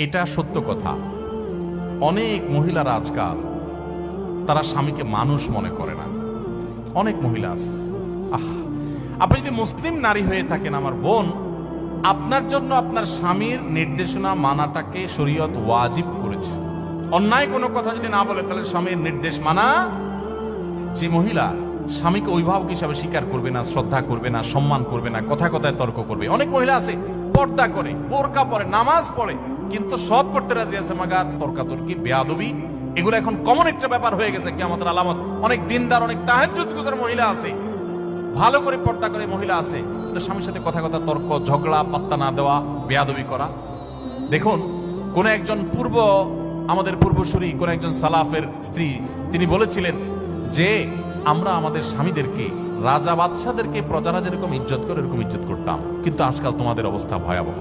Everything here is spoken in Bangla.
এটা সত্য কথা। অনেক মহিলারা আজকাল তারা স্বামীকে মানুষ মনে করে না। অনেক মহিলা আছে। আপনি যদি মুসলিম নারী হয়ে থাকেন আমার বোন, আপনার জন্য আপনার স্বামীর নির্দেশনা মানাটাকে শরীয়ত ওয়াজিব করেছে। অন্যায় কোনো কথা যদি না বলে তাহলে স্বামীর নির্দেশ মানা। যে মহিলা স্বামীকে অভিভাবক হিসাবে স্বীকার করবে না, শ্রদ্ধা করবে না, সম্মান করবে না, কথা কথায় তর্ক করবে। অনেক মহিলা আছে পর্দা করে, বোরকা পরে, নামাজ পড়ে, কিন্তু সব করতে রাজি আছে, মাগার তর্কাতর্কি, বেয়াদবি, এগুলো এখন কমন একটা ব্যাপার হয়ে গেছে। কিয়ামতের আলামত। অনেক দিনদার, অনেক তাহাজ্জুদ গুজার মহিলা আছে, ভালো করে পর্দা করে মহিলা আছে, কিন্তু স্বামীর সাথে কথা কথা তর্ক, ঝগড়া, পাত্তা না দেওয়া, বেয়াদবি করা। দেখুন, কোন একজন আমাদের পূর্বসূরি, কোন একজন সালাফের স্ত্রী, তিনি বলেছিলেন যে আমরা আমাদের স্বামীদেরকে, রাজা বাদশাদেরকে প্রজারা যেরকম ইজ্জত করে এরকম ইজ্জত করতাম, কিন্তু আজকাল তোমাদের অবস্থা ভয়াবহ।